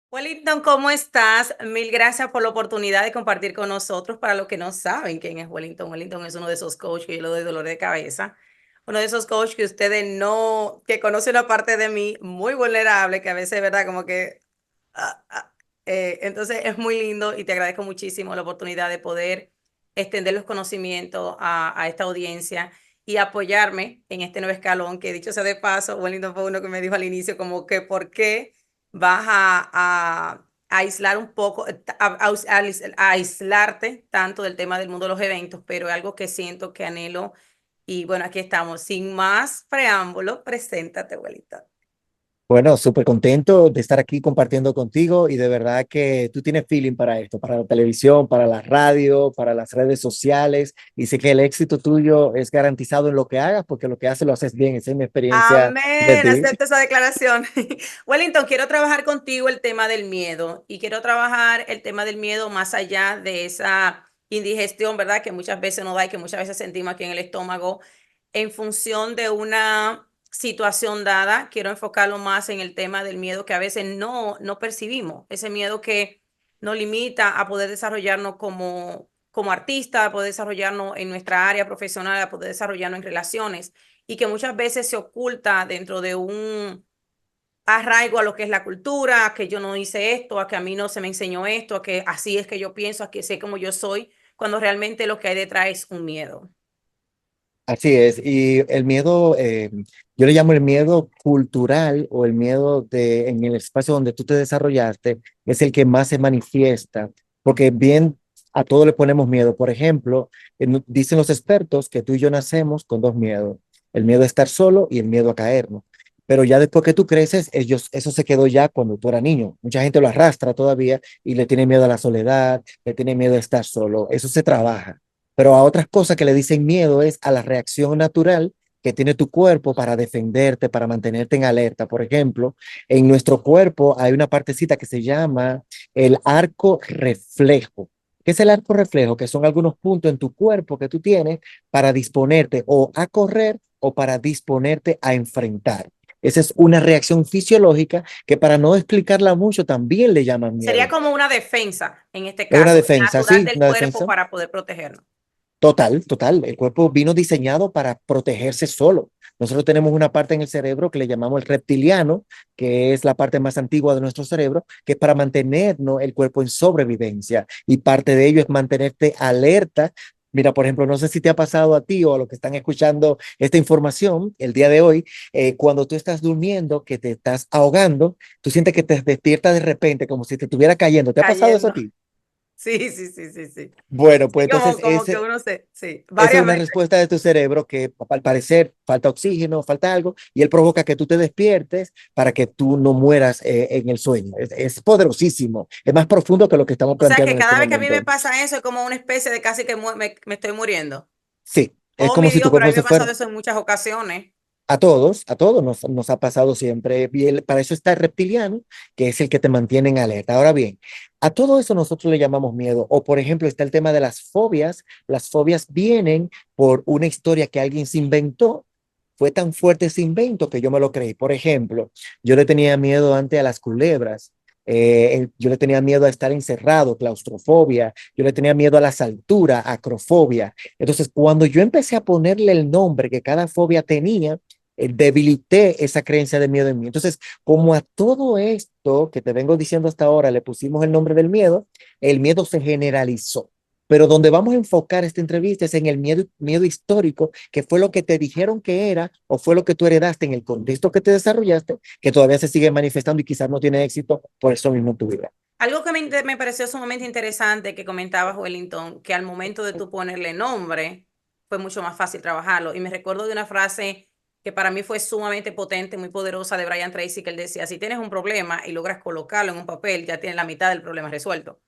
Wellington, ¿cómo estás? Mil gracias por la oportunidad de compartir con nosotros. Para los que no saben quién es Wellington, Wellington es uno de esos coaches que yo le doy dolor de cabeza. Uno de esos coaches que ustedes no, que conoce una parte de mí muy vulnerable, que a veces, ¿verdad? Como que... ah, ah, entonces es muy lindo y te agradezco muchísimo la oportunidad de poder extender los conocimientos a esta audiencia y apoyarme en este nuevo escalón que dicho sea de paso, Wellington fue uno que me dijo al inicio como que por qué vas a aislar un poco, a aislarte tanto del tema del mundo de los eventos, pero es algo que siento que anhelo. Y bueno, aquí estamos. Sin más preámbulo, preséntate, abuelita. Bueno, súper contento de estar aquí compartiendo contigo y de verdad que tú tienes feeling para esto, para la televisión, para la radio, para las redes sociales y sé que el éxito tuyo es garantizado en lo que hagas porque lo que haces lo haces bien. Esa es mi experiencia de Amén, ti. acepto esa declaración. Wellington, quiero trabajar contigo el tema del miedo y quiero trabajar el tema del miedo más allá de esa indigestión, ¿verdad? Que muchas veces nos da y que muchas veces sentimos aquí en el estómago en función de una situación dada. Quiero enfocarlo más en el tema del miedo que a veces no percibimos, ese miedo que nos limita a poder desarrollarnos como artista, a poder desarrollarnos en nuestra área profesional, a poder desarrollarnos en relaciones y que muchas veces se oculta dentro de un arraigo a lo que es la cultura, a que yo no hice esto, a que a mí no se me enseñó esto, a que así es que yo pienso, a que sé cómo yo soy, cuando realmente lo que hay detrás es un miedo. Así es, y el miedo, yo le llamo el miedo cultural o el miedo de en el espacio donde tú te desarrollaste, es el que más se manifiesta, porque bien a todo le ponemos miedo. Por ejemplo, dicen los expertos que tú y yo nacemos con dos miedos, el miedo a estar solo y el miedo a caernos. Pero ya después que tú creces, eso se quedó ya cuando tú eras niño. Mucha gente lo arrastra todavía y le tiene miedo a la soledad, le tiene miedo a estar solo. Eso se trabaja. Pero a otras cosas que le dicen miedo es a la reacción natural que tiene tu cuerpo para defenderte, para mantenerte en alerta. Por ejemplo, en nuestro cuerpo hay una partecita que se llama el arco reflejo. ¿Qué es el arco reflejo? Que son algunos puntos en tu cuerpo que tú tienes para disponerte o a correr o para disponerte a enfrentar. Esa es una reacción fisiológica que para no explicarla mucho también le llaman Sería miedo. como una defensa, en este Es una caso, defensa, natural sí, del una cuerpo defensa. para poder protegernos. Total, total. El cuerpo vino diseñado para protegerse solo. Nosotros tenemos una parte en el cerebro que le llamamos el reptiliano, que es la parte más antigua de nuestro cerebro, que es para mantenernos el cuerpo en sobrevivencia. Y parte de ello es mantenerte alerta. Mira, por ejemplo, no sé si te ha pasado a ti o a los que están escuchando esta información el día de hoy, cuando tú estás durmiendo, que te estás ahogando, tú sientes que te despiertas de repente como si te estuviera cayendo. ¿Te ha pasado eso a Cayendo. ti? Sí, sí, sí, sí, sí. Bueno, Sí, pues entonces como que uno se, sí, esa es varias una veces. respuesta de tu cerebro que al parecer falta oxígeno, falta algo, y él provoca que tú te despiertes para que tú no mueras en el sueño. Es poderosísimo, es más profundo que lo que estamos O sea planteando que en este cada vez que a mí me momento. pasa eso es como una especie de casi que me estoy muriendo. Sí, es Oh, como mi si tu Dios, pero a cuerpo mí me se ha pasado fuera. eso en muchas ocasiones. A todos nos ha pasado siempre. Y para eso está el reptiliano, que es el que te mantiene en alerta. Ahora bien, a todo eso nosotros le llamamos miedo. O por ejemplo, está el tema de las fobias. Las fobias vienen por una historia que alguien se inventó. Fue tan fuerte ese invento que yo me lo creí. Por ejemplo, yo le tenía miedo antes a las culebras. Yo le tenía miedo a estar encerrado, claustrofobia. Yo le tenía miedo a las alturas, acrofobia. Entonces, cuando yo empecé a ponerle el nombre que cada fobia tenía, debilité esa creencia de miedo en mí. Entonces, como a todo esto que te vengo diciendo hasta ahora le pusimos el nombre del miedo, el miedo se generalizó. Pero donde vamos a enfocar esta entrevista es en el miedo histórico, que fue lo que te dijeron que era o fue lo que tú heredaste en el contexto que te desarrollaste, que todavía se sigue manifestando y quizás no tiene éxito por eso mismo en tu vida. Algo que me pareció sumamente interesante que comentabas, Wellington, que al momento de tú ponerle nombre fue mucho más fácil trabajarlo. Y me recuerdo de una frase que para mí fue sumamente potente, muy poderosa de Brian Tracy, que él decía, si tienes un problema y logras colocarlo en un papel, ya tienes la mitad del problema resuelto.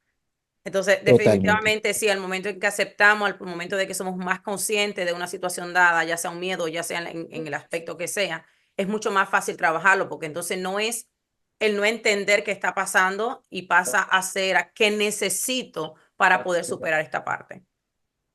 Entonces, Totalmente. definitivamente sí, al momento en que aceptamos, al momento de que somos más conscientes de una situación dada, ya sea un miedo, ya sea en el aspecto que sea, es mucho más fácil trabajarlo, porque entonces no es el no entender qué está pasando y pasa a ser a qué necesito para poder superar esta parte.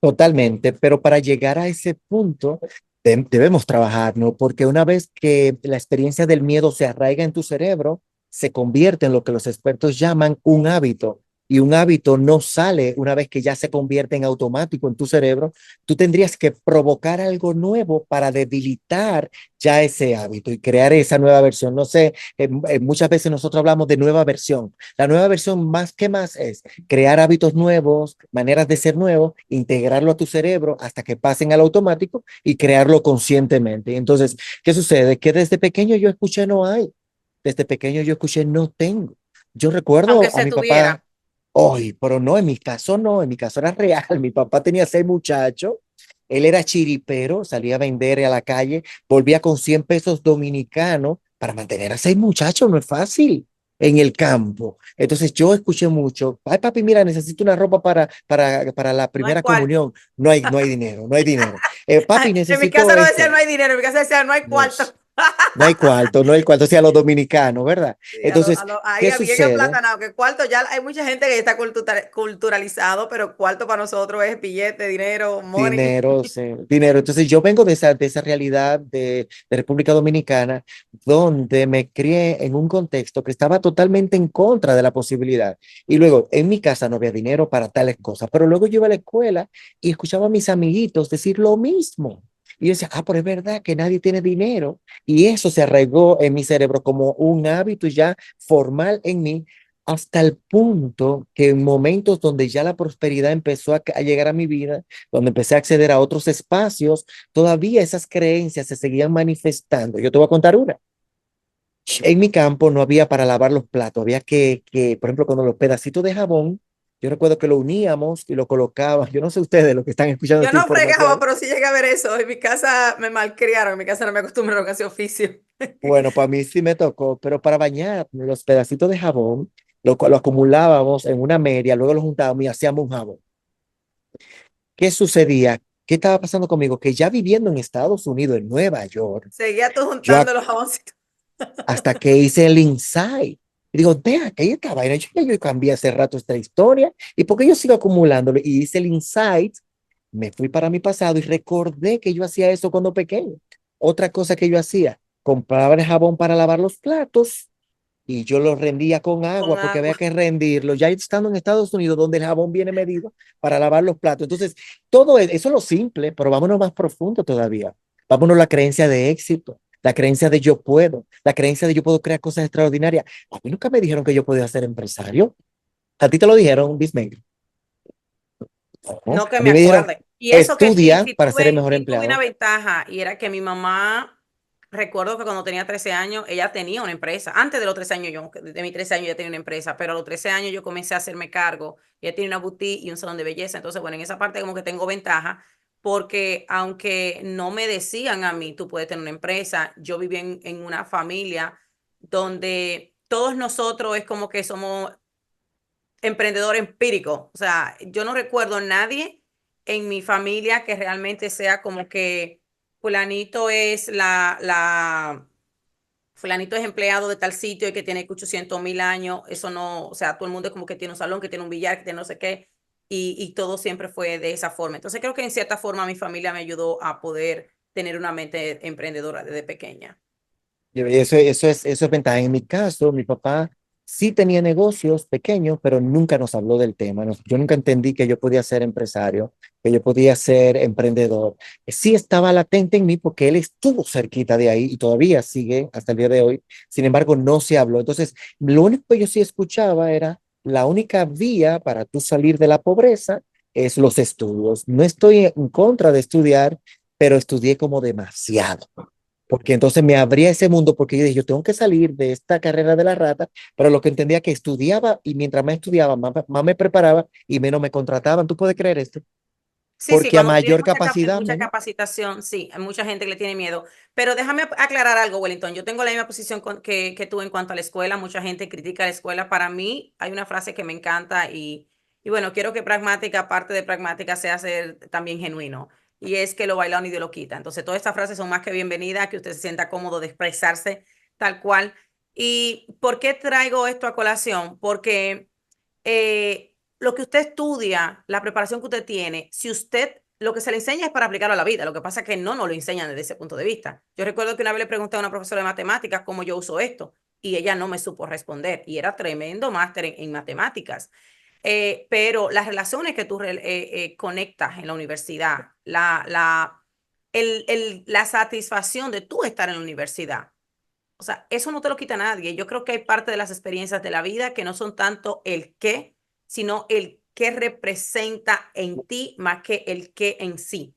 Totalmente, pero para llegar a ese punto debemos trabajar, ¿no? Porque una vez que la experiencia del miedo se arraiga en tu cerebro, se convierte en lo que los expertos llaman un hábito. Y un hábito no sale una vez que ya se convierte en automático en tu cerebro. Tú tendrías que provocar algo nuevo para debilitar ya ese hábito y crear esa nueva versión. No sé, muchas veces nosotros hablamos de nueva versión. La nueva versión más que más es crear hábitos nuevos, maneras de ser nuevos, integrarlo a tu cerebro hasta que pasen al automático y crearlo conscientemente. Entonces, ¿qué sucede? Que desde pequeño yo escuché no hay, desde pequeño yo escuché no tengo. Yo Aunque recuerdo a se mi papá, tuviera. hoy, pero no, en mi caso no, en mi caso era real. Mi papá tenía 6 muchachos, él era chiripero, salía a vender a la calle, volvía con 100 pesos dominicanos para mantener a 6 muchachos, no es fácil en el campo. Entonces yo escuché mucho, ay papi, mira, necesito una ropa para la No hay primera cuarto. comunión. No hay dinero, no hay dinero. Papi, En mi necesito casa no decía no esto. hay dinero, en mi casa decía no hay cuarto. Dios, no hay cuarto, no hay cuarto, o sea, los dominicanos, ¿verdad? Sí, Entonces, ahí ¿qué bien sucede? aplatanado, que cuarto ya hay mucha gente que está culturalizado, pero cuarto para nosotros es billete, dinero, money. Dinero, sí, dinero. Entonces yo vengo de esa realidad de República Dominicana, donde me crié en un contexto que estaba totalmente en contra de la posibilidad. Y luego en mi casa no había dinero para tales cosas, pero luego yo iba a la escuela y escuchaba a mis amiguitos decir lo mismo. Y yo decía, ah, pero es verdad que nadie tiene dinero. Y eso se arraigó en mi cerebro como un hábito ya formal en mí, hasta el punto que en momentos donde ya la prosperidad empezó a llegar a mi vida, donde empecé a acceder a otros espacios, todavía esas creencias se seguían manifestando. Yo te voy a contar una. En mi campo no había para lavar los platos, había por ejemplo, cuando los pedacitos de jabón, yo recuerdo que lo uníamos y lo colocaba. Yo no sé ustedes, los que están escuchando Yo esta no fregaba, información. pero sí llegué a ver eso. En mi casa me malcriaron, en mi casa no me acostumbraron a ese oficio. Bueno, para mí sí me tocó, pero para bañar los pedacitos de jabón, lo acumulábamos en una media, luego lo juntábamos y hacíamos un jabón. ¿Qué sucedía? ¿Qué estaba pasando conmigo? Que ya viviendo en Estados Unidos, en Nueva York, Seguía tú yo juntando los jaboncitos. hasta que hice el insight. Y digo, vea, que esta vaina, yo cambié hace rato esta historia, ¿y por qué yo sigo acumulándolo? Y hice el insight, me fui para mi pasado y recordé que yo hacía eso cuando pequeño. Otra cosa que yo hacía, compraba el jabón para lavar los platos y yo lo rendía con Con agua porque había agua. que rendirlo, ya estando en Estados Unidos, donde el jabón viene medido para lavar los platos. Entonces, todo eso es lo simple, pero vámonos más profundo todavía. Vámonos a la creencia de éxito, la creencia de yo puedo, la creencia de yo puedo crear cosas extraordinarias. A mí nunca me dijeron que yo podía ser empresario. A ti te lo dijeron, Bismay. No, No que a me mí me dijeron, acuerde. Y eso que estudia para ser el mejor sí tuve una empleado. ventaja y era que mi mamá, recuerdo que cuando tenía 13 años, ella tenía una empresa. Antes de los 13 años, yo, de mis 13 años ya tenía una empresa, pero a los 13 años yo comencé a hacerme cargo. Ella tiene una boutique y un salón de belleza. Entonces, bueno, en esa parte como que tengo ventaja porque aunque no me decían a mí, tú puedes tener una empresa, yo viví en una familia donde todos nosotros es como que somos emprendedor empírico. O sea, yo no recuerdo a nadie en mi familia que realmente sea como que fulanito es fulanito es empleado de tal sitio y que tiene 800.000 años. Eso no, o sea, todo el mundo es como que tiene un salón, que tiene un billar, que tiene no sé qué. Y todo siempre fue de esa forma. Entonces creo que en cierta forma mi familia me ayudó a poder tener una mente emprendedora desde pequeña. Y eso es ventaja. En mi caso, mi papá sí tenía negocios pequeños, pero nunca nos habló del tema. Yo nunca entendí que yo podía ser empresario, que yo podía ser emprendedor. Sí estaba latente en mí porque él estuvo cerquita de ahí y todavía sigue hasta el día de hoy. Sin embargo, no se habló. Entonces, lo único que yo sí escuchaba era la única vía para tú salir de la pobreza es los estudios. No estoy en contra de estudiar, pero estudié como demasiado porque entonces me abría ese mundo porque yo dije, yo tengo que salir de esta carrera de la rata, pero lo que entendía que estudiaba y mientras más estudiaba, más me preparaba y menos me contrataban. ¿Tú puedes creer esto? Sí, sí, Porque a cuando tú tienes mayor capacidad, mucha menos. capacitación, sí, hay mucha gente que le tiene miedo. Pero déjame aclarar algo, Wellington. Yo tengo la misma posición que tú en cuanto a la escuela. Mucha gente critica la escuela. Para mí hay una frase que me encanta y bueno, quiero que pragmática, aparte de pragmática, sea ser también genuino. Y es que lo baila ni Dios lo quita. Entonces, todas estas frases son más que bienvenidas, que usted se sienta cómodo de expresarse tal cual. ¿Y por qué traigo esto a colación? Porque lo que usted estudia, la preparación que usted tiene, si usted lo que se le enseña es para aplicarlo a la vida, lo que pasa es que no nos lo enseñan desde ese punto de vista. Yo recuerdo que una vez le pregunté a una profesora de matemáticas cómo yo uso esto y ella no me supo responder y era tremendo máster en matemáticas. Pero las relaciones que tú conectas en la universidad, la satisfacción de tú estar en la universidad, o sea, eso no te lo quita nadie. Yo creo que hay parte de las experiencias de la vida que no son tanto el qué, sino el qué representa en ti más que el qué en sí.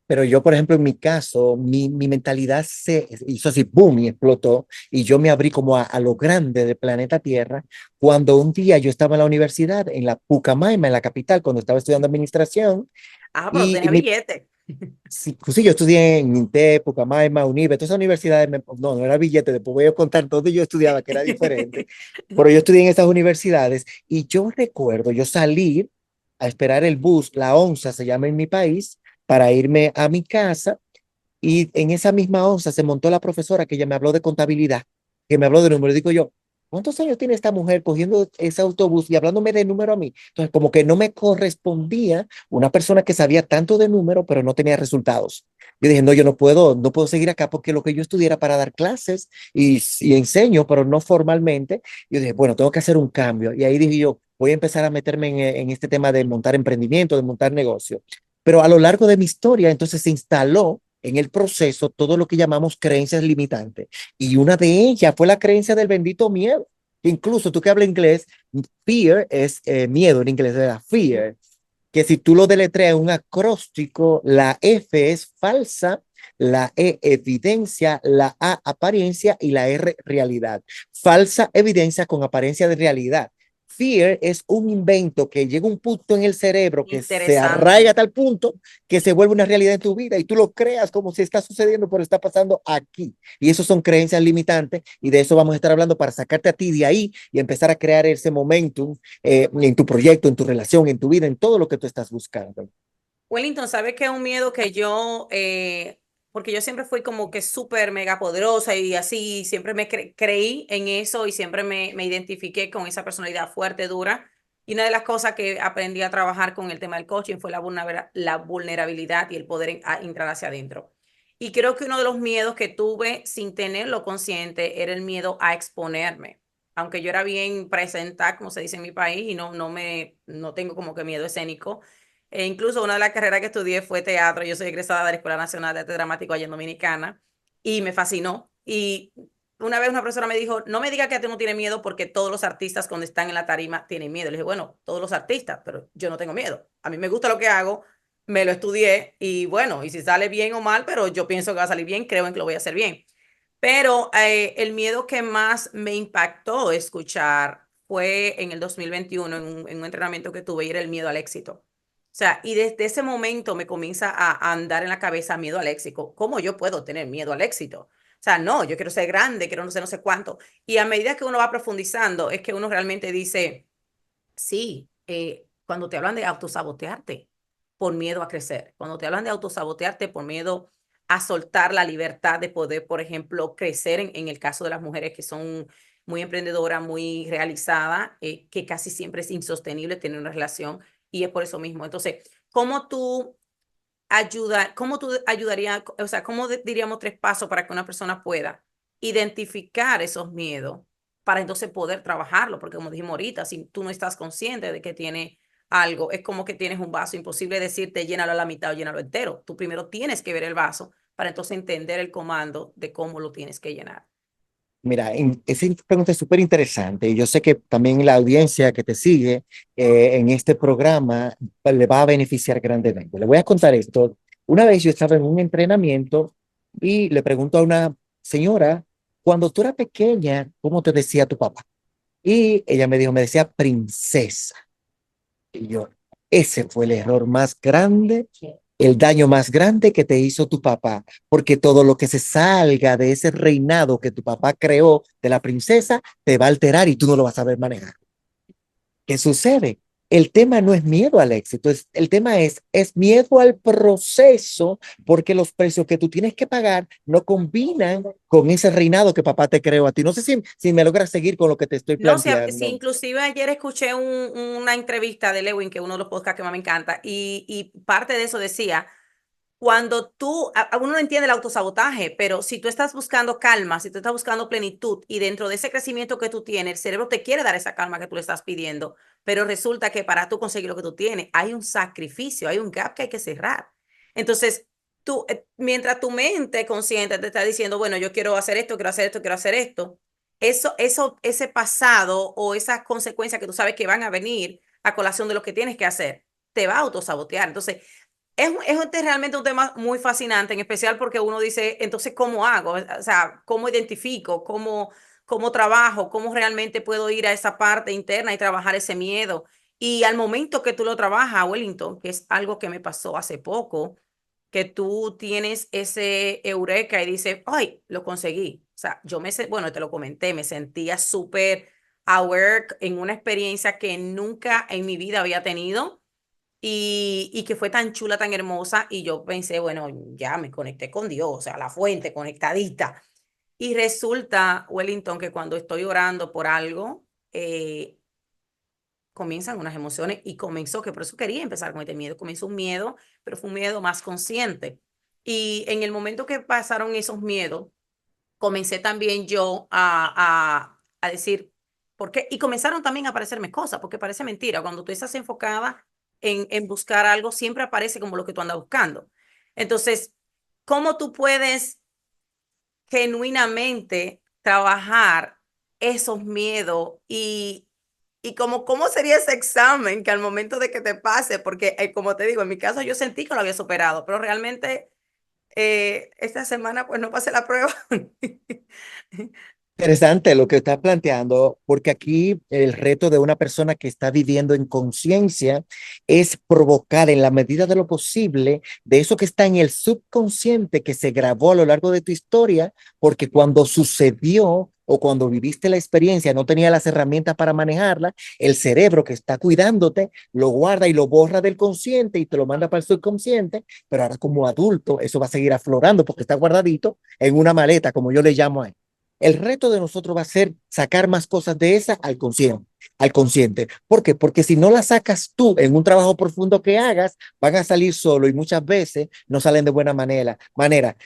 Pero yo, por ejemplo, en mi caso, mi mentalidad se hizo así, boom, y explotó. Y yo me abrí como a lo grande del planeta Tierra cuando un día yo estaba en la universidad, en la Pucamaima, en la capital, cuando estaba estudiando administración. Ah, pero Y tenía mi, billete. sí, pues sí, yo estudié en INTE, Pucamaima, UNIBE, todas esas universidades, no, no era billete, después voy a contar dónde yo estudiaba, que era diferente. Pero yo estudié en esas universidades y yo recuerdo yo salir a esperar el bus, la onza se llama en mi país, para irme a mi casa y en esa misma onza se montó la profesora que ella me habló de contabilidad, que me habló de números. Digo yo, ¿cuántos años tiene esta mujer cogiendo ese autobús y hablándome de número a mí? Entonces, como que no me correspondía una persona que sabía tanto de número, pero no tenía resultados. Yo dije, no, yo no puedo seguir acá porque lo que yo estudiara para dar clases y enseño, pero no formalmente. Yo dije, bueno, tengo que hacer un cambio. Y ahí dije yo, voy a empezar a meterme en este tema de montar emprendimiento, de montar negocio. Pero a lo largo de mi historia, entonces se instaló en el proceso todo lo que llamamos creencias limitantes. Y una de ellas fue la creencia del bendito miedo. Incluso tú que hablas inglés, fear es miedo en inglés, ¿verdad? Fear, que si tú lo deletreas un acróstico, la F es falsa, la E evidencia, la A apariencia y la R realidad. Falsa evidencia con apariencia de realidad. Fear es un invento que llega a un punto en el cerebro que se arraiga a Interesante. tal punto que se vuelve una realidad en tu vida y tú lo creas como si está sucediendo, pero está pasando aquí. Y eso son creencias limitantes y de eso vamos a estar hablando para sacarte a ti de ahí y empezar a crear ese momentum en tu proyecto, en tu relación, en tu vida, en todo lo que tú estás buscando. Wellington, ¿sabes qué es un miedo que yo, porque yo siempre fui como que súper mega poderosa y así, siempre me creí en eso y siempre me identifiqué con esa personalidad fuerte, dura. Y una de las cosas que aprendí a trabajar con el tema del coaching fue la vulnerabilidad y el poder entrar hacia adentro. Y creo que uno de los miedos que tuve sin tenerlo consciente era el miedo a exponerme. Aunque yo era bien presentada, como se dice en mi país, y no tengo como que miedo escénico. E incluso una de las carreras que estudié fue teatro. Yo soy egresada de la Escuela Nacional de Arte Dramático allá en Dominicana y me fascinó. Y una vez una profesora me dijo, no me diga que a ti no tiene miedo porque todos los artistas cuando están en la tarima tienen miedo. Le dije, bueno, todos los artistas, pero yo no tengo miedo. A mí me gusta lo que hago, me lo estudié y bueno, y si sale bien o mal, pero yo pienso que va a salir bien, creo en que lo voy a hacer bien. Pero el miedo que más me impactó escuchar fue en el 2021, en un entrenamiento que tuve, y era el miedo al éxito. O sea, y desde ese momento me comienza a andar en la cabeza miedo al éxito. ¿Cómo yo puedo tener miedo al éxito? O sea, no, yo quiero ser grande, quiero no sé, no sé cuánto. Y a medida que uno va profundizando, es que uno realmente dice, sí, cuando te hablan de autosabotearte por miedo a crecer, cuando te hablan de autosabotearte por miedo a soltar la libertad de poder, por ejemplo, crecer en el caso de las mujeres que son muy emprendedoras, muy realizadas, que casi siempre es insostenible tener una relación y es por eso mismo. Entonces, cómo tú ayudarías, o sea, cómo diríamos 3 pasos para que una persona pueda identificar esos miedos para entonces poder trabajarlo? Porque como dijimos ahorita, si tú no estás consciente de que tiene algo, es como que tienes un vaso, imposible decirte llénalo a la mitad o llénalo entero. Tú primero tienes que ver el vaso para entonces entender el comando de cómo lo tienes que llenar. Mira, esa pregunta es súper interesante y yo sé que también la audiencia que te sigue en este programa pues, le va a beneficiar grandemente. Le voy a contar esto. Una vez yo estaba en un entrenamiento y le pregunto a una señora, cuando tú eras pequeña, ¿cómo te decía tu papá? Y ella me dijo, me decía princesa. Y yo, ese fue el error más grande, el daño más grande que te hizo tu papá, porque todo lo que se salga de ese reinado que tu papá creó de la princesa te va a alterar y tú no lo vas a saber manejar. ¿Qué sucede? El tema no es miedo al éxito, el tema es miedo al proceso, porque los precios que tú tienes que pagar no combinan con ese reinado que papá te creó a ti. No sé si me logras seguir con lo que te estoy No, sí, planteando. inclusive ayer escuché una entrevista de Lewin, que es uno de los podcasts que más me encanta, y parte de eso decía, cuando tú, uno no entiende el autosabotaje, pero si tú estás buscando calma, si tú estás buscando plenitud y dentro de ese crecimiento que tú tienes, el cerebro te quiere dar esa calma que tú le estás pidiendo, pero resulta que para tú conseguir lo que tú tienes, hay un sacrificio, hay un gap que hay que cerrar. Entonces, tú, mientras tu mente consciente te está diciendo, bueno, yo quiero hacer esto, quiero hacer esto, quiero hacer esto, ese pasado o esas consecuencias que tú sabes que van a venir a colación de lo que tienes que hacer, te va a autosabotear. Entonces, realmente un tema muy fascinante, en especial porque uno dice, entonces, ¿cómo hago? O sea, ¿cómo identifico? ¿Cómo trabajo? ¿Cómo realmente puedo ir a esa parte interna y trabajar ese miedo? Y al momento que tú lo trabajas, Wellington, que es algo que me pasó hace poco, que tú tienes ese eureka y dices, ay, lo conseguí. O sea, bueno, te lo comenté, me sentía súper aware en una experiencia que nunca en mi vida había tenido y que fue tan chula, tan hermosa, y yo pensé, bueno, ya me conecté con Dios, o sea, la fuente conectadita. Y resulta, Wellington, que cuando estoy orando por algo, comienzan unas emociones y comenzó, que por eso quería empezar con este miedo, comenzó un miedo, pero fue un miedo más consciente. Y en el momento que pasaron esos miedos, comencé también yo a decir, ¿por qué? Y comenzaron también a aparecerme cosas, porque parece mentira, cuando tú estás enfocada en buscar algo, siempre aparece como lo que tú andas buscando. Entonces, ¿cómo tú puedes genuinamente trabajar esos miedos y cómo sería ese examen que al momento de que te pase, porque como te digo, en mi caso yo sentí que lo había superado, pero realmente esta semana pues no pasé la prueba. Interesante lo que estás planteando, porque aquí el reto de una persona que está viviendo en conciencia es provocar en la medida de lo posible de eso que está en el subconsciente que se grabó a lo largo de tu historia, porque cuando sucedió o cuando viviste la experiencia no tenía las herramientas para manejarla, el cerebro que está cuidándote lo guarda y lo borra del consciente y te lo manda para el subconsciente, pero ahora como adulto eso va a seguir aflorando porque está guardadito en una maleta, como yo le llamo a él. El reto de nosotros va a ser sacar más cosas de esa al consciente, al consciente. ¿Por qué? Porque si no las sacas tú en un trabajo profundo que hagas, van a salir solo y muchas veces no salen de buena manera,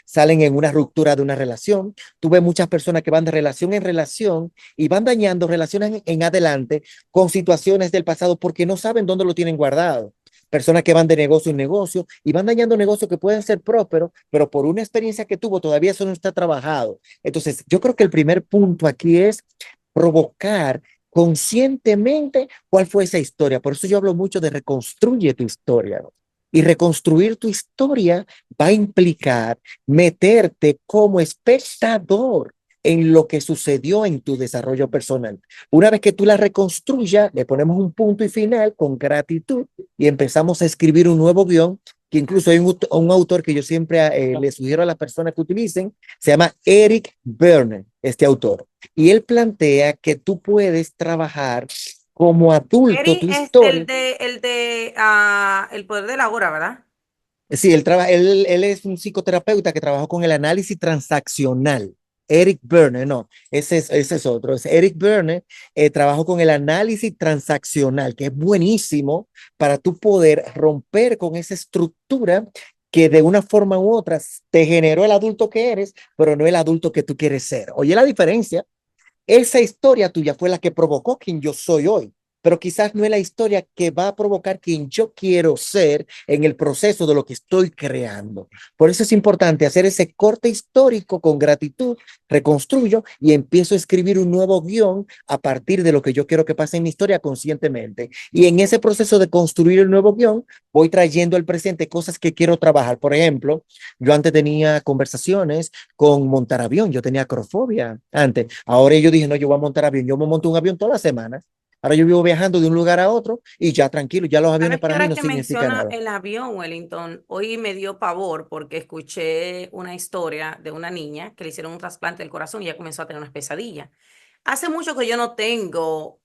salen en una ruptura de una relación. Tú ves muchas personas que van de relación en relación y van dañando relaciones en adelante con situaciones del pasado porque no saben dónde lo tienen guardado. Personas que van de negocio en negocio y van dañando negocios que pueden ser prósperos, pero por una experiencia que tuvo todavía eso no está trabajado. Entonces, yo creo que el primer punto aquí es provocar conscientemente cuál fue esa historia. Por eso yo hablo mucho de reconstruye tu historia, ¿no? Y reconstruir tu historia va a implicar meterte como espectador en lo que sucedió en tu desarrollo personal. Una vez que tú la reconstruyas, le ponemos un punto y final con gratitud y empezamos a escribir un nuevo guión, que incluso hay un autor que yo siempre le sugiero a las personas que utilicen, se llama Eric Berne, este autor. Y él plantea que tú puedes trabajar como adulto Eri tu es historia. El poder de la hora, ¿verdad? Sí, él es un psicoterapeuta que trabajó con el análisis transaccional. Eric Berne, no, ese es otro. Eric Berne trabajó con el análisis transaccional, que es buenísimo para tú poder romper con esa estructura que de una forma u otra te generó el adulto que eres, pero no el adulto que tú quieres ser. Oye, la diferencia, esa historia tuya fue la que provocó quien yo soy hoy, pero quizás no es la historia que va a provocar quien yo quiero ser en el proceso de lo que estoy creando. Por eso es importante hacer ese corte histórico con gratitud, reconstruyo y empiezo a escribir un nuevo guión a partir de lo que yo quiero que pase en mi historia conscientemente. Y en ese proceso de construir el nuevo guión, voy trayendo al presente cosas que quiero trabajar. Por ejemplo, yo antes tenía conversaciones con montar avión, yo tenía acrofobia antes. Ahora yo dije, no, yo voy a montar avión, yo me monto un avión todas las semanas. Ahora yo vivo viajando de un lugar a otro y ya tranquilo, ya los aviones ¿Sabes qué? para mí Ahora no que significan menciona nada. el avión, Wellington, hoy me dio pavor porque escuché una historia de una niña que le hicieron un trasplante del corazón y ya comenzó a tener unas pesadillas. Hace mucho que yo no tengo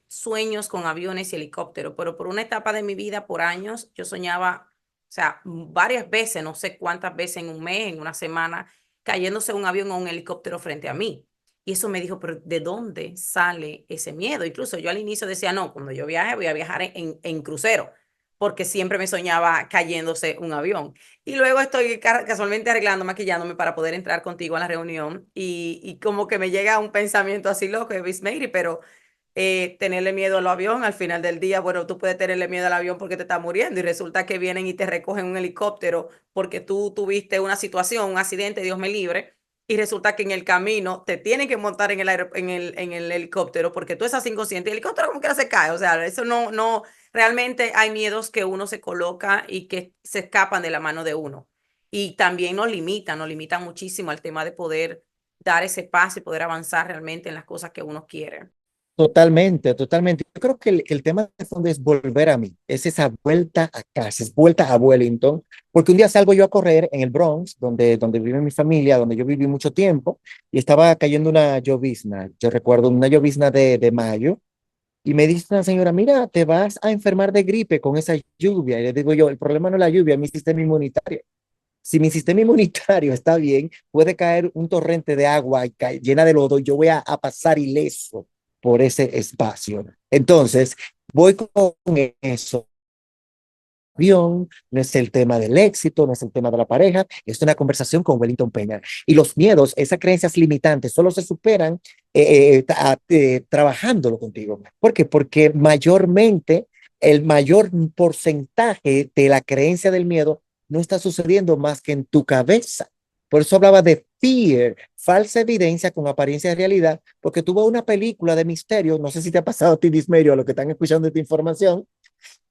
sueños con aviones y helicópteros, pero por una etapa de mi vida, por años, yo soñaba, o sea, varias veces, no sé cuántas veces en un mes, en una semana, cayéndose un avión o un helicóptero frente a mí. Y eso me dijo, pero ¿de dónde sale ese miedo? Incluso yo al inicio decía, no, cuando yo viaje voy a viajar en crucero. porque siempre me soñaba cayéndose un avión. Y luego estoy casualmente arreglando, maquillándome para poder entrar contigo a la reunión y como que me llega un pensamiento así loco de Bismary, pero tenerle miedo al avión al final del día, bueno, tú puedes tenerle miedo al avión porque te está muriendo y resulta que vienen y te recogen un helicóptero porque tú tuviste una situación, un accidente, Dios me libre, y resulta que en el camino te tienen que montar en en el helicóptero porque tú estás inconsciente y el helicóptero como que se cae, o sea, eso no, realmente hay miedos que uno se coloca y que se escapan de la mano de uno. Y también nos limitan muchísimo al tema de poder dar ese paso y poder avanzar realmente en las cosas que uno quiere. Totalmente, totalmente. Yo creo que el tema de fondo es volver a mí, es esa vuelta a casa, es vuelta a Wellington, porque un día salgo yo a correr en el Bronx, donde vive mi familia, donde yo viví mucho tiempo, y estaba cayendo una llovizna, yo recuerdo una llovizna de mayo, y me dice una señora, mira, te vas a enfermar de gripe con esa lluvia, y le digo yo, el problema no es la lluvia, es mi sistema inmunitario. Si mi sistema inmunitario está bien, puede caer un torrente de agua llena de lodo y yo voy a pasar ileso por ese espacio. Entonces, voy con eso. Avión, no es el tema del éxito, no es el tema de la pareja, es una conversación con Wellington Peña. Y los miedos, esas creencias limitantes, solo se superan trabajándolo contigo. ¿Por qué? Porque mayormente el mayor porcentaje de la creencia del miedo no está sucediendo más que en tu cabeza. Por eso hablaba de fear, falsa evidencia con apariencia de realidad, porque tuvo una película de misterio, no sé si te ha pasado a ti, Dismerio, a los que están escuchando esta información,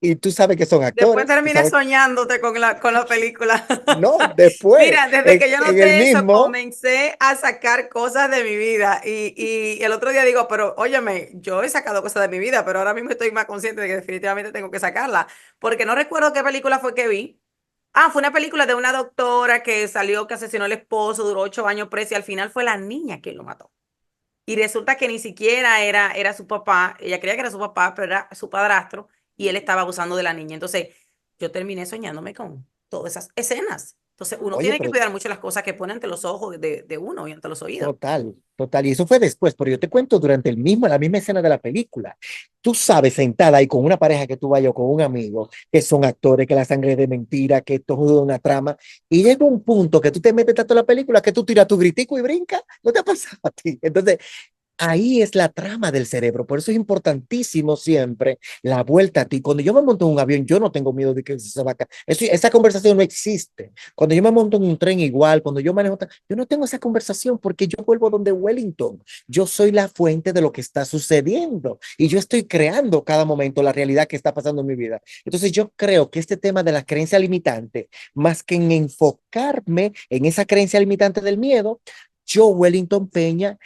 y tú sabes que son Después actores, tú terminé sabes, soñándote con con la película. no, después, Mira, desde que yo en el noté eso, mismo, comencé a sacar cosas de mi vida. Y el otro día digo, pero óyeme, yo he sacado cosas de mi vida, pero ahora mismo estoy más consciente de que definitivamente tengo que sacarla. Porque no recuerdo qué película fue que vi. Ah, fue una película de una doctora que salió, que asesinó al esposo, duró 8 años presa y al final fue la niña quien lo mató. Y resulta que ni siquiera era su papá, ella creía que era su papá, pero era su padrastro y él estaba abusando de la niña. Entonces, yo terminé soñándome con todas esas escenas. Entonces, uno oye, tiene que pero cuidar mucho las cosas que pone ante los ojos de uno y ante los oídos. total, total, y eso fue después, pero yo te cuento durante la misma escena de la película. Tú sabes, sentada ahí con una pareja que tú vayas o con un amigo, que son actores, que la sangre es de mentira, que esto es una trama, y llega un punto que tú te metes tanto en la película que tú tiras tu gritico y brincas, ¿no te ha pasado a ti? Entonces, ahí es la trama del cerebro, por eso es importantísimo siempre la vuelta a ti. Cuando yo me monto en un avión, yo no tengo miedo de que se va a caer. Esa conversación no existe. Cuando yo me monto en un tren igual, cuando yo manejo, yo no tengo esa conversación porque yo vuelvo donde Wellington. Yo soy la fuente de lo que está sucediendo y yo estoy creando cada momento la realidad que está pasando en mi vida. Entonces yo creo que este tema de la creencia limitante, más que en enfocarme en esa creencia limitante del miedo, yo, Wellington Peña,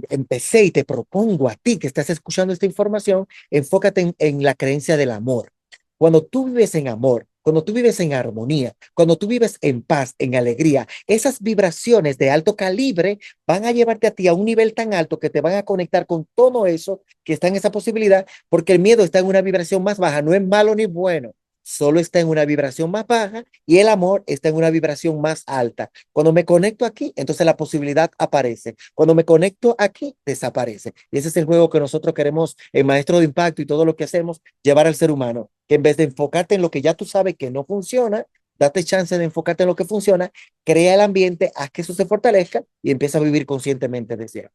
empecé y te propongo a ti que estás escuchando esta información, enfócate en la creencia del amor. Cuando tú vives en amor, cuando tú vives en armonía, cuando tú vives en paz, en alegría, esas vibraciones de alto calibre van a llevarte a ti a un nivel tan alto que te van a conectar con todo eso que está en esa posibilidad, porque el miedo está en una vibración más baja, no es malo ni bueno, solo está en una vibración más baja y el amor está en una vibración más alta. Cuando me conecto aquí, entonces la posibilidad aparece. Cuando me conecto aquí, desaparece. Y ese es el juego que nosotros queremos, en Maestro de Impacto y todo lo que hacemos, llevar al ser humano. Que en vez de enfocarte en lo que ya tú sabes que no funciona, date chance de enfocarte en lo que funciona, crea el ambiente, haz que eso se fortalezca y empieza a vivir conscientemente desde ahí.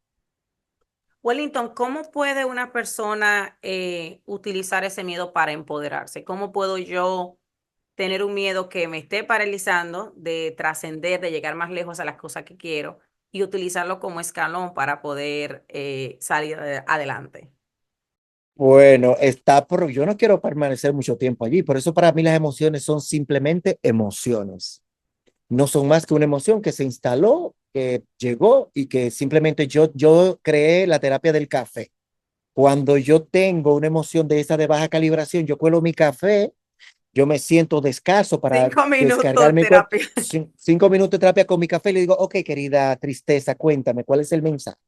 Wellington, ¿cómo puede una persona utilizar ese miedo para empoderarse? ¿Cómo puedo yo tener un miedo que me esté paralizando de trascender, de llegar más lejos a las cosas que quiero y utilizarlo como escalón para poder salir adelante? Bueno, yo no quiero permanecer mucho tiempo allí, por eso para mí las emociones son simplemente emociones. No son más que una emoción que se instaló, que llegó y que simplemente yo creé la terapia del café. Cuando yo tengo una emoción de esa de baja calibración, yo cuelo mi café, yo me siento descalzo para 5 minutos descargar de mi cuerpo. terapia. 5 minutos de terapia con mi café y le digo, ok, querida tristeza, cuéntame, ¿cuál es el mensaje?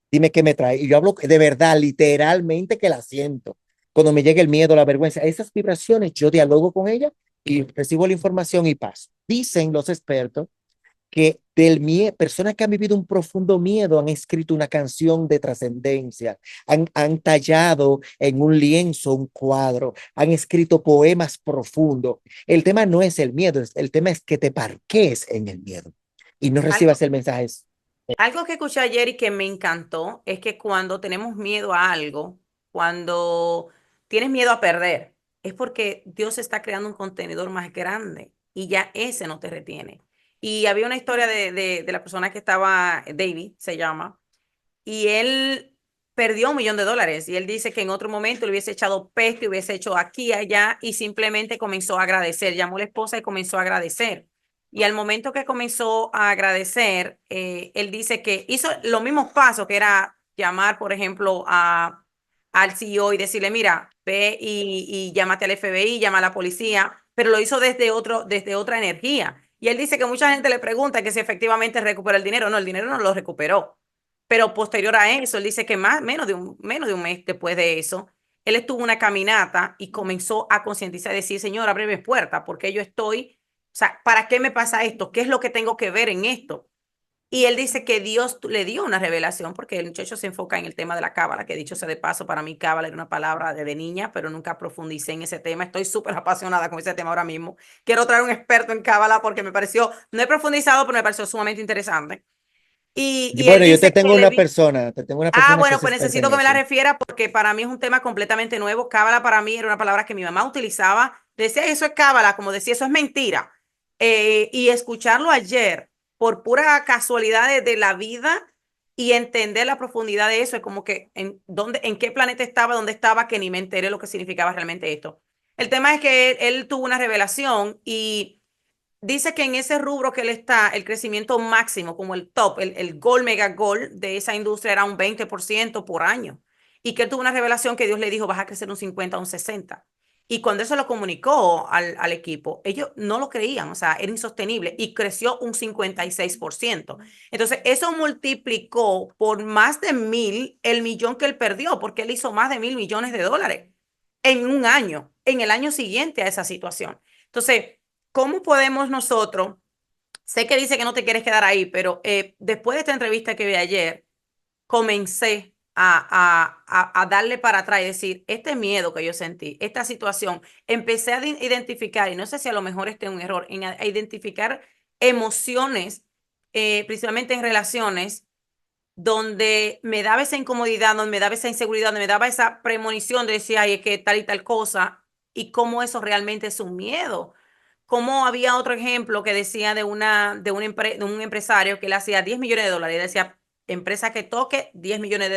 Dime qué me trae. Y yo hablo de verdad, literalmente que la siento. Cuando me llega el miedo, la vergüenza, esas vibraciones, yo dialogo con ella y recibo la información y paso. Dicen los expertos que del miedo. Personas que han vivido un profundo miedo han escrito una canción de trascendencia, han tallado en un lienzo un cuadro, han escrito poemas profundos. El tema no es el miedo, el tema es que te parques en el miedo y no Algo, recibas el mensaje. algo que escuché ayer y que me encantó es que cuando tenemos miedo a algo, cuando tienes miedo a perder, es porque Dios está creando un contenedor más grande y ya ese no te retiene. Y había una historia de la persona que estaba, David se llama, y él perdió $1 millón y él dice que en otro momento le hubiese echado peste, hubiese hecho aquí, allá y simplemente comenzó a agradecer. Llamó a la esposa y comenzó a agradecer. Y al momento que comenzó a agradecer, él dice que hizo los mismos pasos, que era llamar, por ejemplo, al CEO y decirle, mira, ve y llámate al FBI, llama a la policía, pero lo hizo desde otra energía. Y él dice que mucha gente le pregunta que si efectivamente recuperó el dinero. No, el dinero no lo recuperó. Pero posterior a eso, él dice que menos de un mes después de eso, él estuvo en una caminata y comenzó a concientizar y decir, Señor, ábreme puerta, porque yo estoy, o sea, ¿para qué me pasa esto? ¿Qué es lo que tengo que ver en esto? Y él dice que Dios le dio una revelación, porque el muchacho se enfoca en el tema de la cábala, que dicho sea de paso, para mí cábala era una palabra de niña, pero nunca profundicé en ese tema. Estoy súper apasionada con ese tema ahora mismo. Quiero traer un experto en cábala porque me pareció, no he profundizado, pero me pareció sumamente interesante. Y él Bueno, yo dice que le vi. te tengo una Ah, persona que bueno, es pues experta necesito en que me la eso. refiera porque para mí es un tema completamente nuevo. Cábala para mí era una palabra que mi mamá utilizaba. Decía, eso es cábala, como decía, eso es mentira. Y escucharlo ayer por pura casualidad de la vida y entender la profundidad de eso, es como que en qué planeta estaba, dónde estaba, que ni me enteré lo que significaba realmente esto. El tema es que él tuvo una revelación y dice que en ese rubro que él está, el crecimiento máximo, como el top, el gol, mega gol de esa industria era un 20% por año. Y que él tuvo una revelación que Dios le dijo, vas a crecer un 50 un 60. Y cuando eso lo comunicó al equipo, ellos no lo creían, o sea, era insostenible y creció un 56%. Entonces, eso multiplicó por más de 1.000 el millón que él perdió, porque él hizo más de 1.000 millones de dólares en un año, en el año siguiente a esa situación. Entonces, ¿cómo podemos nosotros? Sé que dice que no te quieres quedar ahí, pero después de esta entrevista que vi ayer, comencé a darle para atrás y decir, este miedo que yo sentí, esta situación, empecé a identificar, y no sé si a lo mejor este es un error, a identificar emociones, principalmente en relaciones, donde me daba esa incomodidad, donde me daba esa inseguridad, donde me daba esa premonición de decir, ay, es que tal y tal cosa, y cómo eso realmente es un miedo. Como había otro ejemplo que decía de un empresario que le hacía $10 millones y decía, empresa que toque $10 millones,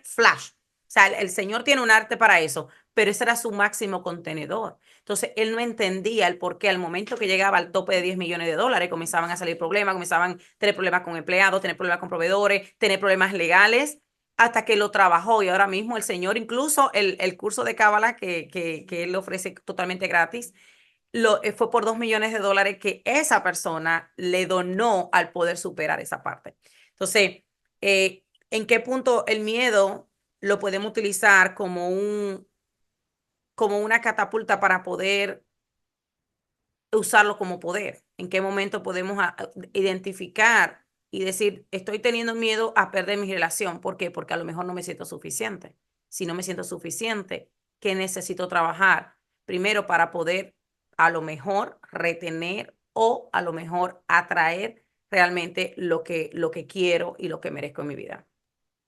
flash. O sea, el señor tiene un arte para eso, pero ese era su máximo contenedor. Entonces, él no entendía el por qué al momento que llegaba al tope de $10 millones, comenzaban a salir problemas, comenzaban a tener problemas con empleados, tener problemas con proveedores, tener problemas legales, hasta que lo trabajó. Y ahora mismo el señor, incluso el curso de Cábala que él ofrece totalmente gratis, fue por $2 millones que esa persona le donó al poder superar esa parte. Entonces, ¿en qué punto el miedo lo podemos utilizar como una catapulta para poder usarlo como poder? ¿En qué momento podemos identificar y decir, estoy teniendo miedo a perder mi relación? ¿Por qué? Porque a lo mejor no me siento suficiente. Si no me siento suficiente, ¿qué necesito trabajar? Primero para poder a lo mejor retener o a lo mejor atraer realmente lo que quiero y lo que merezco en mi vida.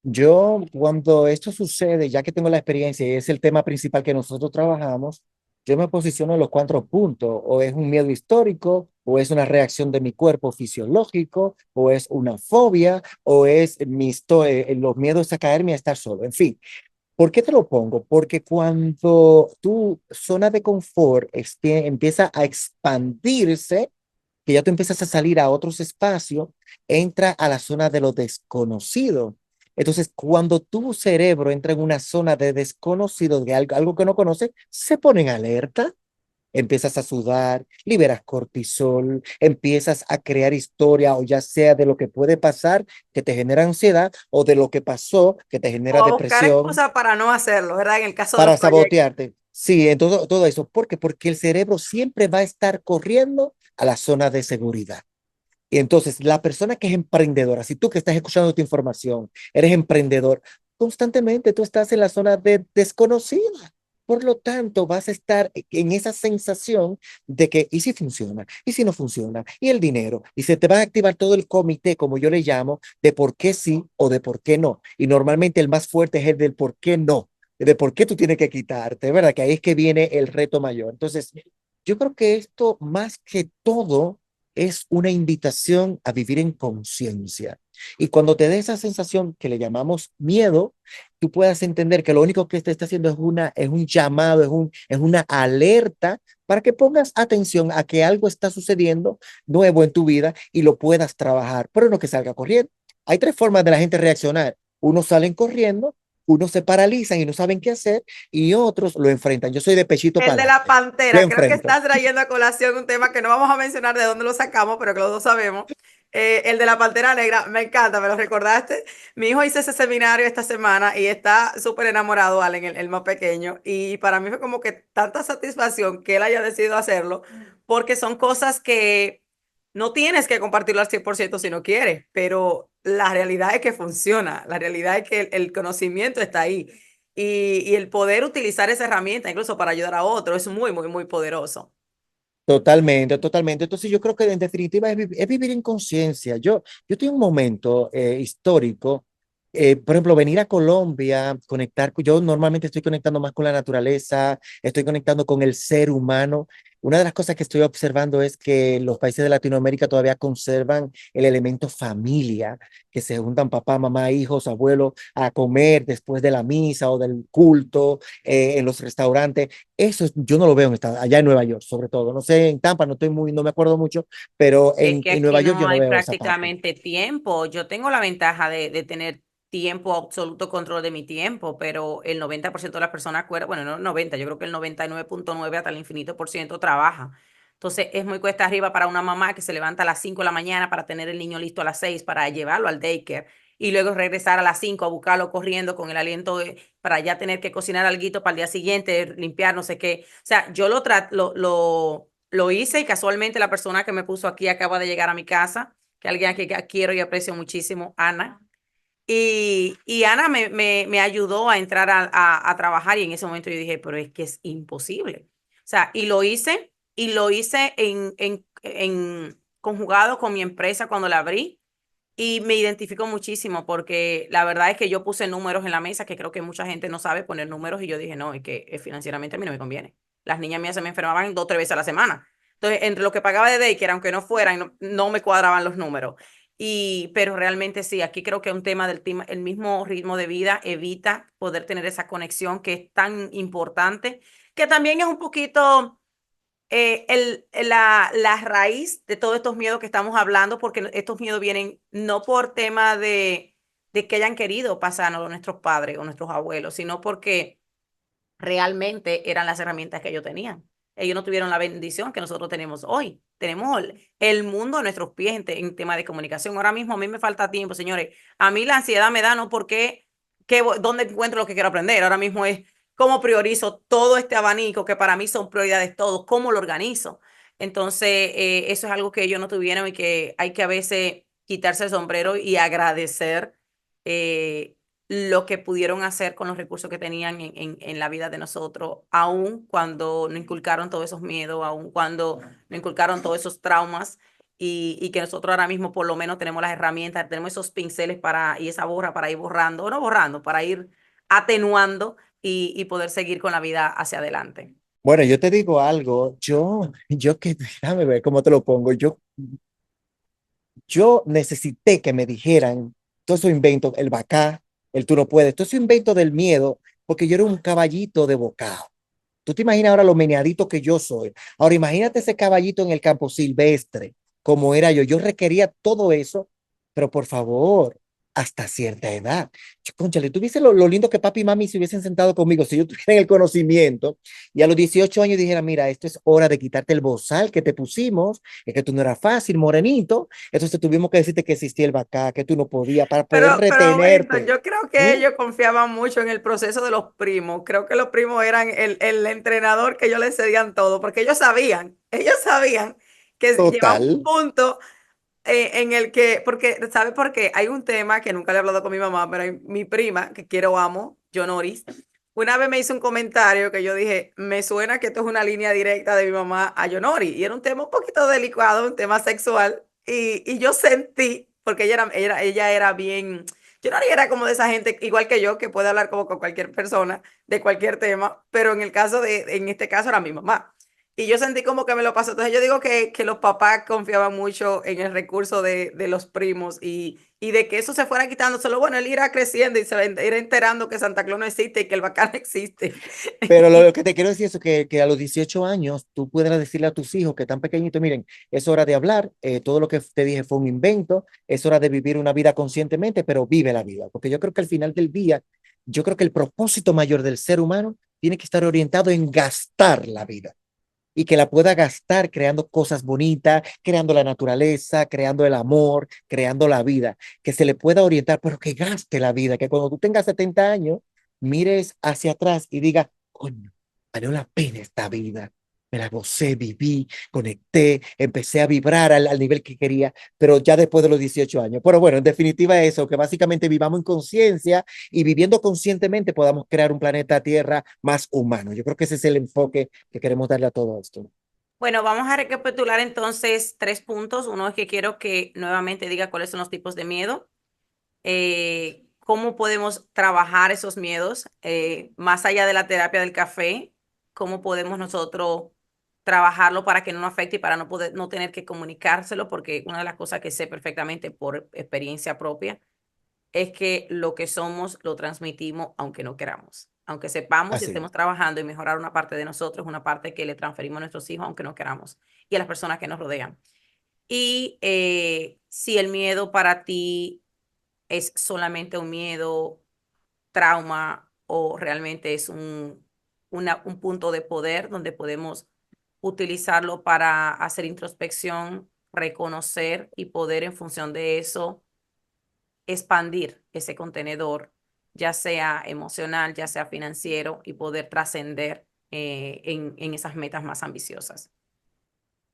Yo, cuando esto sucede, ya que tengo la experiencia y es el tema principal que nosotros trabajamos, yo me posiciono en los 4 puntos. O es un miedo histórico, o es una reacción de mi cuerpo fisiológico, o es una fobia, o es los miedos a caerme a estar solo. En fin, ¿por qué te lo pongo? Porque cuando tu zona de confort empieza a expandirse, que ya tú empiezas a salir a otros espacios, entra a la zona de lo desconocido. Entonces, cuando tu cerebro entra en una zona de desconocido, de algo que no conoce, se pone en alerta, empiezas a sudar, liberas cortisol, empiezas a crear historia, o ya sea de lo que puede pasar, que te genera ansiedad, o de lo que pasó, que te O genera a buscar depresión, excusas para no hacerlo, ¿verdad? En el caso de los para proyectos. sabotearte. Sí, en todo eso. ¿Por qué? Porque el cerebro siempre va a estar corriendo a la zona de seguridad. Y entonces, la persona que es emprendedora, si tú que estás escuchando esta información, eres emprendedor, constantemente tú estás en la zona de desconocida. Por lo tanto, vas a estar en esa sensación de que, ¿y si funciona? ¿Y si no funciona? ¿Y el dinero? Y se te va a activar todo el comité, como yo le llamo, de por qué sí o de por qué no. Y normalmente el más fuerte es el del por qué no, de por qué tú tienes que quitarte, ¿verdad? Que ahí es que viene el reto mayor. Entonces, yo creo que esto, más que todo, es una invitación a vivir en conciencia. Y cuando te dé esa sensación que le llamamos miedo, tú puedas entender que lo único que te está haciendo es un llamado, es una alerta para que pongas atención a que algo está sucediendo nuevo en tu vida y lo puedas trabajar, pero no que salga corriendo. Hay tres formas de la gente reaccionar. Unos salen corriendo, unos se paralizan y no saben qué hacer, y otros lo enfrentan. Yo soy de pechito El para de la adelante. Lo pantera, creo que enfrento. estás trayendo a colación un tema que no vamos a mencionar de dónde lo sacamos, pero que los dos sabemos. El de la pantera negra, me encanta, me lo recordaste. Mi hijo hizo ese seminario esta semana y está súper enamorado, Allen, el más pequeño. Y para mí fue como que tanta satisfacción que él haya decidido hacerlo, porque son cosas que no tienes que compartirlo al 100% si no quieres, pero la realidad es que funciona, la realidad es que el conocimiento está ahí. Y el poder utilizar esa herramienta incluso para ayudar a otros es muy, muy, muy poderoso. Totalmente, totalmente. Entonces yo creo que en definitiva es vivir en conciencia. Yo tengo un momento histórico, por ejemplo, venir a Colombia, conectar, yo normalmente estoy conectando más con la naturaleza, estoy conectando con el ser humano. Una de las cosas que estoy observando es que los países de Latinoamérica todavía conservan el elemento familia, que se juntan papá, mamá, hijos, abuelos a comer después de la misa o del culto en los restaurantes. Eso yo no lo veo allá en Nueva York, sobre todo. No sé, en Tampa no me acuerdo mucho, pero Es que en aquí Nueva York no yo no hay veo esa parte. prácticamente tiempo. Yo tengo la ventaja de tener tiempo, absoluto control de mi tiempo, pero el 90% de las personas, bueno, no 90, yo creo que el 99,9 hasta el infinito por ciento trabaja. Entonces es muy cuesta arriba para una mamá que se levanta a las 5 de la mañana para tener el niño listo a las 6 para llevarlo al daycare y luego regresar a las 5 a buscarlo corriendo con el aliento para ya tener que cocinar alguito para el día siguiente, limpiar, no sé qué. O sea, yo lo hice y casualmente la persona que me puso aquí acaba de llegar a mi casa, que es alguien que quiero y aprecio muchísimo, Ana. Y Ana me ayudó a entrar a trabajar y en ese momento yo dije, pero es que es imposible. O sea, y lo hice en conjugado con mi empresa cuando la abrí y me identifico muchísimo porque la verdad es que yo puse números en la mesa que creo que mucha gente no sabe poner números y yo dije, no, es que financieramente a mí no me conviene. Las niñas mías se me enfermaban 2 o 3 veces a la semana. Entonces, entre lo que pagaba de daycare, aunque no fueran, no me cuadraban los números. Pero realmente sí, aquí creo que es un tema el mismo ritmo de vida evita poder tener esa conexión que es tan importante, que también es un poquito la raíz de todos estos miedos que estamos hablando, porque estos miedos vienen no por tema de que hayan querido pasarnos nuestros padres o nuestros abuelos, sino porque realmente eran las herramientas que ellos tenían. Ellos no tuvieron la bendición que nosotros tenemos hoy. Tenemos el mundo a nuestros pies en tema de comunicación. Ahora mismo a mí me falta tiempo, señores. A mí la ansiedad me da no porque dónde encuentro lo que quiero aprender. Ahora mismo es cómo priorizo todo este abanico que para mí son prioridades todos, cómo lo organizo. Entonces, eso es algo que ellos no tuvieron y que hay que a veces quitarse el sombrero y agradecer eh, lo que pudieron hacer con los recursos que tenían en la vida de nosotros, aun cuando nos inculcaron todos esos miedos, aun cuando nos inculcaron todos esos traumas y que nosotros ahora mismo por lo menos tenemos las herramientas, tenemos esos pinceles y esa borra para ir borrando, o no borrando, para ir atenuando y poder seguir con la vida hacia adelante. Bueno, yo te digo algo, déjame ver cómo te lo pongo. Yo necesité que me dijeran todo eso invento, el bacá, el tú no puedes, todo eso invento del miedo, porque yo era un caballito de bocado. Tú te imaginas ahora lo meneadito que yo soy. Ahora imagínate ese caballito en el campo silvestre, como era yo. Yo requería todo eso, pero por favor, hasta cierta edad. Cónchale, tú viste lo lindo que papi y mami se hubiesen sentado conmigo si yo tuviera el conocimiento y a los 18 años dijera, mira, esto es hora de quitarte el bozal que te pusimos, es que tú no eras fácil, morenito, entonces tuvimos que decirte que existía el bacá, que tú no podías para poder Pero Winston, retenerte. yo creo que ¿Mm? ellos confiaban mucho en el proceso de los primos. Creo que los primos eran el entrenador que ellos le cedían todo, porque ellos sabían que llegaba un Total. punto. en el que, porque, ¿sabe por qué? Hay un tema que nunca le he hablado con mi mamá, pero mi prima, que quiero amo, Yonoris, una vez me hizo un comentario que yo dije, me suena que esto es una línea directa de mi mamá a Yonori, y era un tema un poquito delicado, un tema sexual, y yo sentí, porque ella era bien, Yonori era como de esa gente, igual que yo, que puede hablar como con cualquier persona, de cualquier tema, pero en este caso era mi mamá. Y yo sentí como que me lo pasó. Entonces yo digo que los papás confiaban mucho en el recurso de los primos y de que eso se fuera quitando. Solo bueno, él irá creciendo y se va a ir enterando que Santa Claus no existe y que el bacán existe. Pero lo que te quiero decir es que a los 18 años tú puedas decirle a tus hijos que están pequeñitos, miren, es hora de hablar, todo lo que te dije fue un invento, es hora de vivir una vida conscientemente, pero vive la vida. Porque yo creo que al final del día, yo creo que el propósito mayor del ser humano tiene que estar orientado en gastar la vida y que la pueda gastar creando cosas bonitas, creando la naturaleza, creando el amor, creando la vida, que se le pueda orientar, pero que gaste la vida, que cuando tú tengas 70 años, mires hacia atrás y digas, coño, valió la pena esta vida. Me la gocé, viví, conecté, empecé a vibrar al nivel que quería, pero ya después de los 18 años. Pero bueno, en definitiva eso, que básicamente vivamos en conciencia y viviendo conscientemente podamos crear un planeta Tierra más humano. Yo creo que ese es el enfoque que queremos darle a todo esto. Bueno, vamos a recapitular entonces 3 puntos. Uno es que quiero que nuevamente diga cuáles son los tipos de miedo, cómo podemos trabajar esos miedos, más allá de la terapia del café, cómo podemos nosotros trabajarlo para que no nos afecte y para no tener que comunicárselo, porque una de las cosas que sé perfectamente por experiencia propia es que lo que somos lo transmitimos aunque no queramos. Aunque sepamos y Así es. estemos trabajando y mejorar una parte de nosotros, una parte que le transferimos a nuestros hijos aunque no queramos y a las personas que nos rodean. Y si el miedo para ti es solamente un miedo, trauma o realmente es un punto de poder donde podemos utilizarlo para hacer introspección, reconocer y poder en función de eso expandir ese contenedor, ya sea emocional, ya sea financiero, y poder trascender en esas metas más ambiciosas.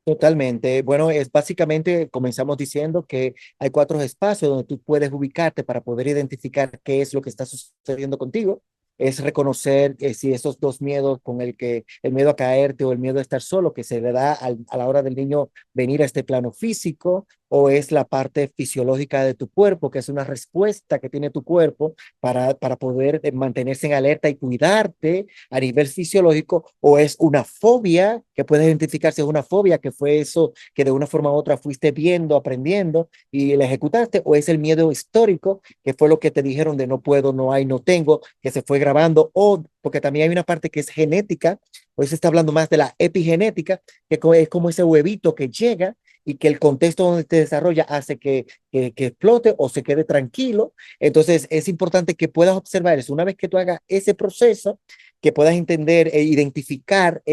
Totalmente. Bueno, es básicamente, comenzamos diciendo que hay 4 espacios donde tú puedes ubicarte para poder identificar qué es lo que está sucediendo contigo. Es reconocer si esos dos miedos, con el que el miedo a caerte o el miedo a estar solo, que se le da a la hora del niño venir a este plano físico, o es la parte fisiológica de tu cuerpo, que es una respuesta que tiene tu cuerpo para poder mantenerse en alerta y cuidarte a nivel fisiológico, o es una fobia, que puedes identificar si es una fobia, que fue eso que de una forma u otra fuiste viendo, aprendiendo y la ejecutaste, o es el miedo histórico, que fue lo que te dijeron de no puedo, no hay, no tengo, que se fue grabando, o porque también hay una parte que es genética, hoy se está hablando más de la epigenética, que es como ese huevito que llega y que el contexto donde te desarrolla hace que explote o se quede tranquilo. Entonces es importante que puedas observar eso. Una vez que tú hagas ese proceso, que puedas entender e identificar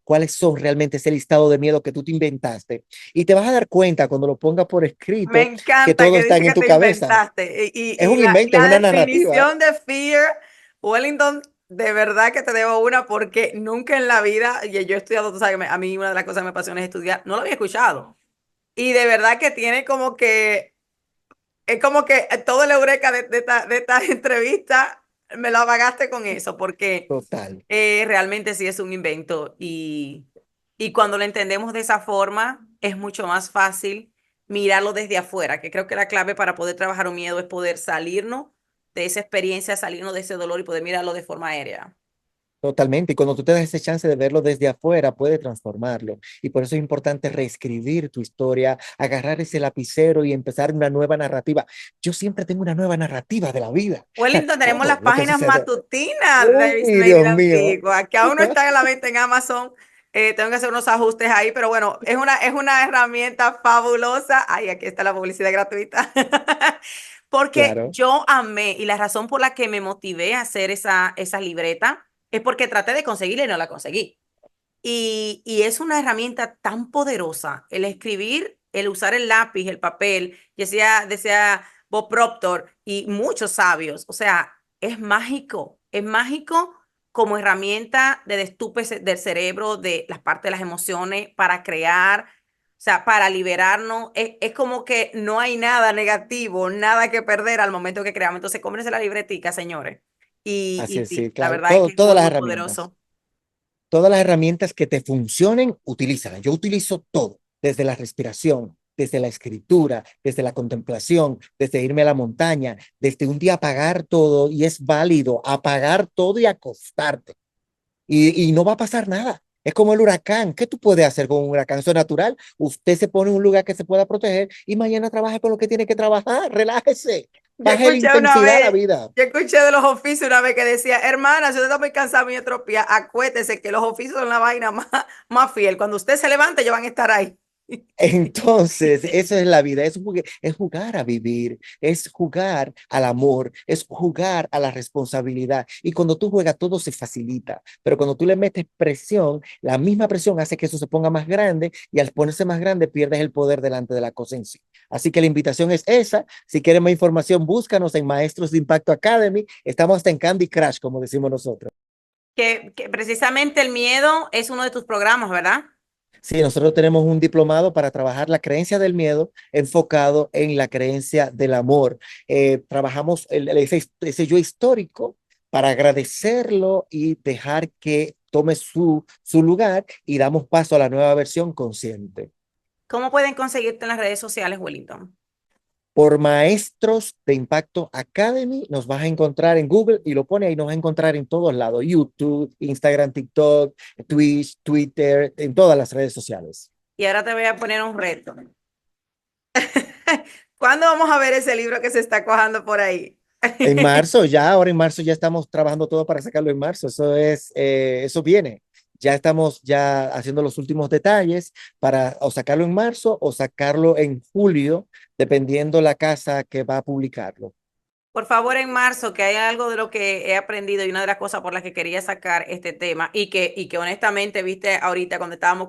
cuáles son realmente ese listado de miedo que tú te inventaste. Y te vas a dar cuenta cuando lo pongas por Me escrito que encanta todos que dice están que en tu te cabeza. inventaste. Es un Y invento, es la una narrativa. definición de fear, Wellington, de verdad que te debo una porque nunca en la vida, y yo he estudiado, tú sabes, a mí una de las cosas que me apasiona es estudiar, no lo había escuchado. Y de verdad que tiene como que es como que todo el eureka de esta entrevista me lo apagaste con eso, porque Total. realmente sí es un invento y cuando lo entendemos de esa forma es mucho más fácil mirarlo desde afuera, que creo que la clave para poder trabajar un miedo es poder salirnos de esa experiencia, salirnos de ese dolor y poder mirarlo de forma aérea. Totalmente. Y cuando tú te das ese chance de verlo desde afuera, puede transformarlo. Y por eso es importante reescribir tu historia, agarrar ese lapicero y empezar una nueva narrativa. Yo siempre tengo una nueva narrativa de la vida. Wellington, tenemos las Todo lo que páginas sucede. matutinas de Miss Uy, Made in Dios mío. Antigua, que aún no están a la venta en Amazon. Tengo que hacer unos ajustes ahí, pero bueno, es una herramienta fabulosa. Ay, aquí está la publicidad gratuita. Porque Claro, yo amé y la razón por la que me motivé a hacer esa libreta es porque traté de conseguirla y no la conseguí. Y es una herramienta tan poderosa el escribir, el usar el lápiz, el papel, decía Bob Proctor y muchos sabios. O sea, es mágico como herramienta de destupe del cerebro, de las partes de las emociones para crear. O sea, para liberarnos, es como que no hay nada negativo, nada que perder al momento que creamos. Entonces, cómprense la libretica, señores. Así Y es, sí, sí, la claro. verdad es que es Todas muy, las muy herramientas. poderoso. Todas las herramientas que te funcionen, utilízalas. Yo utilizo todo, desde la respiración, desde la escritura, desde la contemplación, desde irme a la montaña, desde un día apagar todo y es válido apagar todo y acostarte. Y no va a pasar nada. Es como el huracán. ¿Qué tú puedes hacer con un huracán? Eso es natural. Usted se pone en un lugar que se pueda proteger y mañana trabaje con lo que tiene que trabajar. Relájese. Yo Baje la escuché una intensidad a la vez, vida. yo escuché de los oficios una vez que decía, hermana, si usted está muy cansado y atropia, acuérdese que los oficios son la vaina más fiel. Cuando usted se levante, ellos van a estar ahí. Entonces, eso es la vida, es jugar a vivir, es jugar al amor, es jugar a la responsabilidad. Y cuando tú juegas, todo se facilita. Pero cuando tú le metes presión, la misma presión hace que eso se ponga más grande y al ponerse más grande pierdes el poder delante de la cosa en sí. Así que la invitación es esa. Si quieres más información, búscanos en Maestros de Impacto Academy. Estamos hasta en Candy Crush, como decimos nosotros. Que precisamente el miedo es uno de tus programas, ¿verdad? Sí, nosotros tenemos un diplomado para trabajar la creencia del miedo enfocado en la creencia del amor. Trabajamos ese yo histórico para agradecerlo y dejar que tome su lugar y damos paso a la nueva versión consciente. ¿Cómo pueden conseguirte en las redes sociales, Wellington? Por Maestros de Impacto Academy nos vas a encontrar en Google y lo pone ahí, nos vas a encontrar en todos lados, YouTube, Instagram, TikTok, Twitch, Twitter, en todas las redes sociales. Y ahora te voy a poner un reto. ¿Cuándo vamos a ver ese libro que se está cojando por ahí? En marzo, ahora en marzo ya estamos trabajando todo para sacarlo en marzo. Eso viene. Ya estamos ya haciendo los últimos detalles para o sacarlo en marzo o sacarlo en julio, dependiendo la casa que va a publicarlo. Por favor, en marzo, que hay algo de lo que he aprendido y una de las cosas por las que quería sacar este tema y que honestamente, viste, ahorita cuando estábamos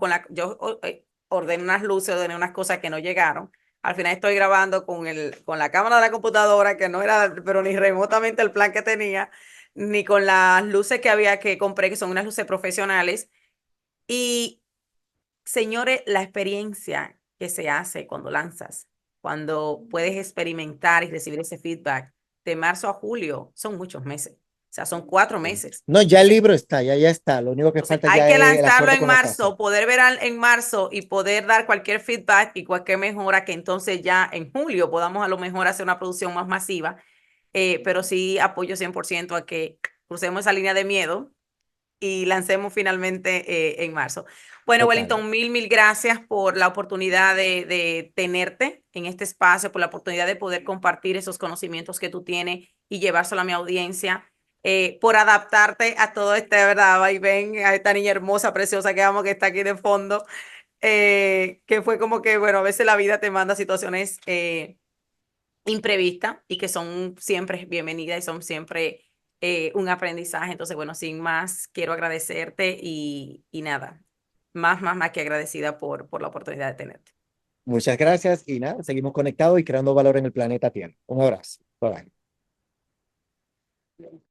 ordené unas luces, ordené unas cosas que no llegaron. Al final estoy grabando con la cámara de la computadora, que no era, pero ni remotamente el plan que tenía, ni con las luces que compré, que son unas luces profesionales. Y señores, la experiencia que se hace cuando lanzas, cuando puedes experimentar y recibir ese feedback de marzo a julio, son muchos meses. O sea, son 4 meses. No, ya el libro está, ya está. Lo único que Entonces, falta hay ya que es el lanzarlo acuerdo en con la casa. marzo, poder ver en marzo y poder dar cualquier feedback y cualquier mejora que entonces ya en julio podamos a lo mejor hacer una producción más masiva. Pero sí apoyo 100% a que crucemos esa línea de miedo y lancemos finalmente en marzo. Bueno, Total. Wellington, mil gracias por la oportunidad de tenerte en este espacio, por la oportunidad de poder compartir esos conocimientos que tú tienes y llevárselo a mi audiencia, por adaptarte a todo este, ¿verdad? Vaivén, a esta niña hermosa, preciosa que amo, que está aquí de fondo, que fue como que, bueno, a veces la vida te manda situaciones imprevistas y que son siempre bienvenidas y son siempre un aprendizaje. Entonces, bueno, sin más, quiero agradecerte y nada, más que agradecida por la oportunidad de tenerte. Muchas gracias y nada, seguimos conectados y creando valor en el planeta Tierra. Un abrazo. Bye bye.